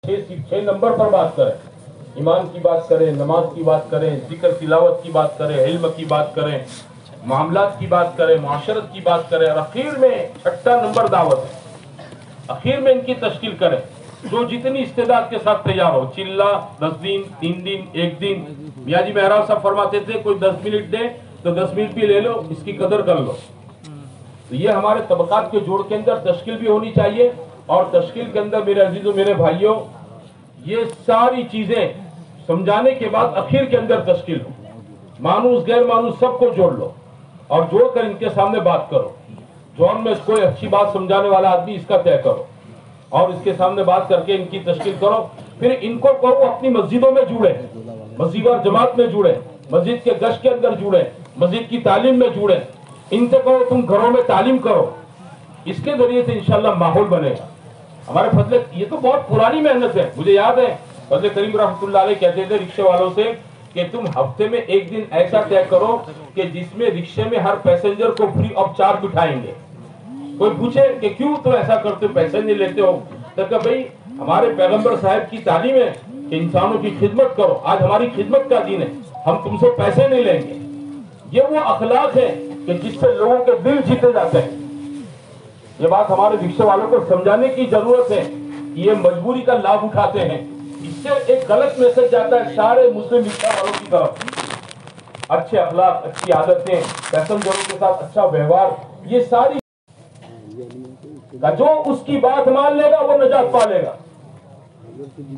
छह नंबर पर बात करें, ईमान की बात करें, नमाज की बात करें, जिक्र तिलावत की बात करें, इल्म की बात करें, मामलात की बात करें, माशरत की बात करें, और आखिर में छठा नंबर दावत है। आखिर में इनकी तश्कील करें। जो जितनी इस्तेदाद के साथ तैयार हो, चिल्ला 10 दिन, 3 दिन, 1 दिन। मियाँ जी मेहराब साहब फरमाते थे कोई 10 मिनट दे तो 10 मिनट भी ले लो, इसकी कदर कर लो। तो ये हमारे तबकात के जोड़ के अंदर तश्कील भी होनी चाहिए। और तश्कील के अंदर मेरे अजीजों, मेरे भाइयों, ये सारी चीजें समझाने के बाद आखिर के अंदर तश्कील हो। मानूस गैर मानूस सबको जोड़ लो और जोड़कर इनके सामने बात करो। जौन में कोई अच्छी बात समझाने वाला आदमी इसका तय करो और इसके सामने बात करके इनकी तश्कील करो। फिर इनको कहो अपनी मस्जिदों में जुड़े, मस्जिद और जमात में जुड़े, मस्जिद के गश्त के अंदर जुड़े, मस्जिद की तालीम में जुड़े। इनसे कहो तुम घरों में तालीम करो। इसके जरिए से इंशाल्लाह माहौल बनेगा। हमारे फजले, ये तो बहुत पुरानी मेहनत है। मुझे याद है फजले करीम रहमतुल्लाह अलैह कहते थे रिक्शे वालों से कि तुम हफ्ते में एक दिन ऐसा तय करो कि जिसमें रिक्शे में हर पैसेंजर को फ्री ऑफ चार्ज बिठाएंगे। कोई पूछे कि क्यों तुम ऐसा करते हो, पैसे नहीं लेते हो? तो कहा भाई हमारे पैगंबर साहब की तालीम है कि इंसानों की खिदमत करो। आज हमारी खिदमत का दिन है, हम तुमसे पैसे नहीं लेंगे। ये वो अखलाक है कि जिससे लोगों के दिल जीते जाते हैं। ये बात हमारे रिक्शे वालों को समझाने की जरूरत है कि ये मजबूरी का लाभ उठाते हैं। इससे एक गलत मैसेज जाता है सारे मुस्लिम रिक्शा वालों की तरफ। अच्छे अखलाक, अच्छी आदतें, पैसेंजरों के साथ अच्छा व्यवहार, ये सारी जो उसकी बात मान लेगा वो नजात पा लेगा।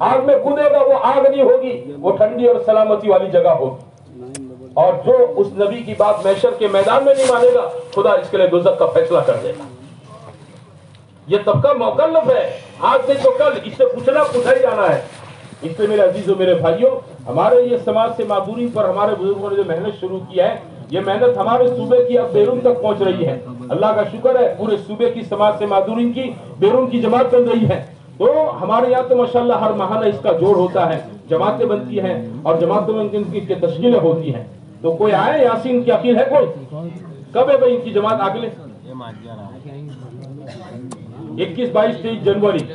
आग में कूदेगा वो आग नहीं होगी, वो ठंडी और सलामती वाली जगह होगी। और जो उस नबी की बात महशर के मैदान में नहीं मानेगा, खुदा इसके लिए दोज़ख का फैसला कर देगा। ये तबका मौकल्लफ है, आज नहीं तो कल इससे पूछा ही जाना है। इसलिए मेरे अजीजों, मेरे भाइयों, हमारे ये समाज से मादूरी पर हमारे बुजुर्गों ने जो मेहनत शुरू की है, ये मेहनत हमारे सूबे की अब बैरून तक पहुंच रही है। अल्लाह का शुक्र है, पूरे सूबे की समाज से मादूरी की बैरून की जमात बन रही है। तो हमारे यहाँ तो माशाल्लाह हर माहाना इसका जोड़ होता है, जमातें बनती हैं और जमातों में इनकी तश्कीलें होती हैं। तो कोई आए यासीन की अकील है कोई? कब है भाई इनकी जमात? अगले 21, 22, 23 जनवरी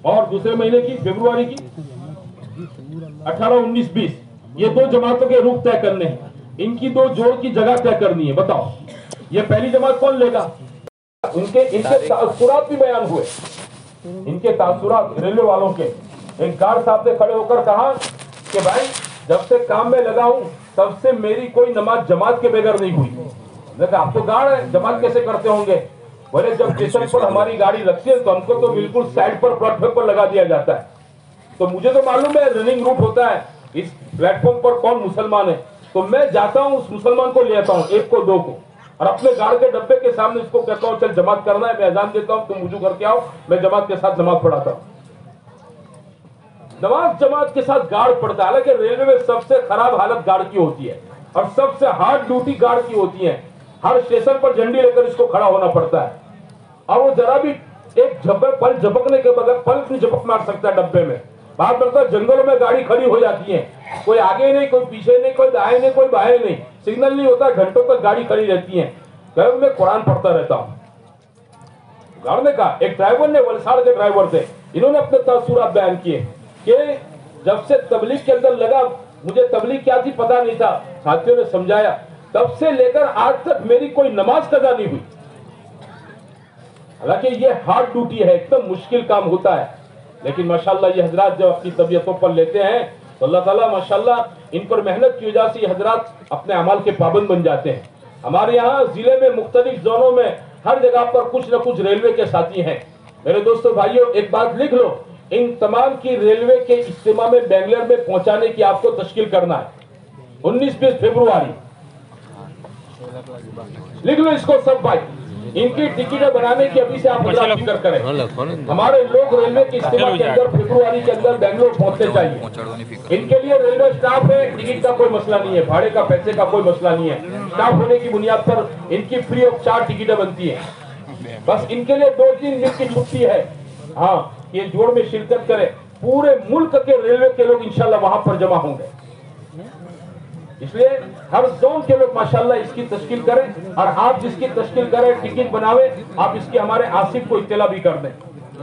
और दूसरे महीने की फरवरी की 18, 19, 20। ये दो जमातों के रुख तय करने हैं। इनकी दो जोड़ की जगह तय करनी है। बताओ ये पहली जमात कौन लेगा? इनके तासुरात भी बयान हुए। इनके तासुरात रेलवे वालों के। एक गार्ड साहब ने खड़े होकर कहा कि भाई जब से काम में लगा हूं तब से मेरी कोई नमाज जमात के बगैर नहीं हुई। देखा आप तो गार्ड है, जमात कैसे करते होंगे? बोले जब स्टेशन पर हमारी गाड़ी लगती है तो हमको तो बिल्कुल साइड पर प्लेटफॉर्म पर लगा दिया जाता है। तो मुझे तो मालूम है रनिंग रूट होता है, इस प्लेटफॉर्म पर कौन मुसलमान है। तो मैं जाता हूँ उस मुसलमान को ले आता हूँ, एक को दो को, और अपने गार्ड के डब्बे के सामने इसको कहता हूँ चल जमात करना है, मैं अजान देता हूँ, तुम वुजू करके आओ, मैं जमात के साथ नमाज पढ़ाता हूँ। नमाज जमात के साथ गार्ड पढ़ता है। हालांकि रेलवे में सबसे खराब हालत गार्ड की होती है और सबसे हार्ड ड्यूटी गार्ड की होती है। हर स्टेशन पर झंडी लेकर इसको खड़ा होना पड़ता है और वो जरा भी एक पल झपकने के बगैर पल भी झपक मार सकता है डब्बे में। बात करता है जंगलों में गाड़ी खड़ी हो जाती है, कोई आगे नहीं, कोई पीछे नहीं, कोई दाएं नहीं, कोई बाएं नहीं, सिग्नल नहीं होता, घंटों तक गाड़ी खड़ी रहती है। कल मैं कुरान पढ़ता रहता हूँ। गार्ड ने कहा, एक ड्राइवर ने, वलसाड़ के ड्राइवर थे, इन्होंने अपने तासुरात बयान किए कि जब से तबलीग के अंदर लगा, मुझे तबलीग क्या थी पता नहीं था, साथियों ने समझाया, तब से लेकर आज तक मेरी कोई नमाज कज़ा नहीं हुई। हालांकि ये हार्ड ड्यूटी है, एकदम मुश्किल काम होता है, लेकिन माशाल्लाह ये हजरात जब अपनी तबीयतों पर लेते हैं तो अल्लाह ताला माशाल्लाह इन पर मेहनत की वजह से ये हजरात अपने अमाल के पाबंद बन जाते हैं। हमारे यहाँ जिले में मुख्तलिफ जोनों में हर जगह पर कुछ न कुछ रेलवे के साथी हैं। मेरे दोस्तों भाइयों, एक बात लिख लो, इन तमाम की रेलवे के इज्तिमा में बेंगलोर में पहुंचाने की आपको तश्कील करना है। 19-20 फरवरी लिख लो इसको सब भाई। इनकी टिकटें बनाने की अभी से आप फिक्र करें। हमारे लोग रेलवे के इस्तेमाल के अंदर फरवरी के अंदर बेंगलोर पहुंचने चाहिए। इनके लिए रेलवे स्टाफ है, टिकट का कोई मसला नहीं है, भाड़े का पैसे का कोई मसला नहीं है। स्टाफ होने की बुनियाद पर इनकी फ्री ऑफ चार्ज टिकटें बनती है। बस इनके लिए 2-3 दिन की छुट्टी है। हाँ, ये जोड़ में शिरकत करें। पूरे मुल्क के रेलवे के लोग इंशाल्लाह वहां पर जमा होंगे। इसलिए हर जोन के लोग माशाल्लाह इसकी तश्कील करें और आप जिसकी तश्कील करें, टिकट बनावे, आप इसकी हमारे आसिफ को इत्तला भी कर दें।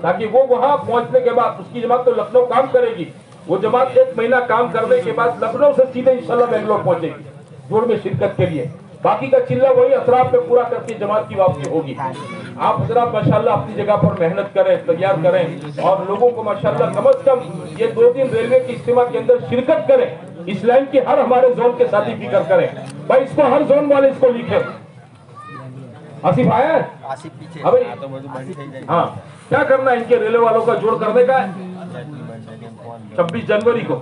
ताकि वो वहां पहुंचने के बाद उसकी जमात तो लखनऊ काम करेगी, वो जमात 1 महीना काम करने के बाद लखनऊ से सीधे इंशाल्लाह बेंगलोर पहुंचेगी जोड़ में शिरकत के लिए। बाकी का चिल्ला वही अतराफ में पूरा करके जमात की वापसी होगी। आप हजरात माशाल्लाह अपनी जगह पर मेहनत करें, तैयार करें और लोगों को माशाल्लाह कम से कम ये 2 दिन रेलवे की इज्तिमा के अंदर शिरकत करें। इस लाइन की हर हमारे जोन के साथी फिक्र करें भाई, इसको हर जोन वाले इसको लिखे। आसिफ आया है? अबे हाँ, क्या करना है इनके रेलवे वालों का जोड़ करने का 26 जनवरी को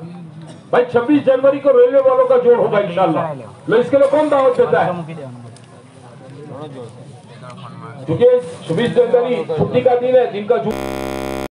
भाई, 26 जनवरी को रेलवे वालों का जोड़ होगा इंशाल्लाह। लो इसके लिए कौन दावत देता है? क्योंकि 26 जनवरी छुट्टी का दिन है, जिनका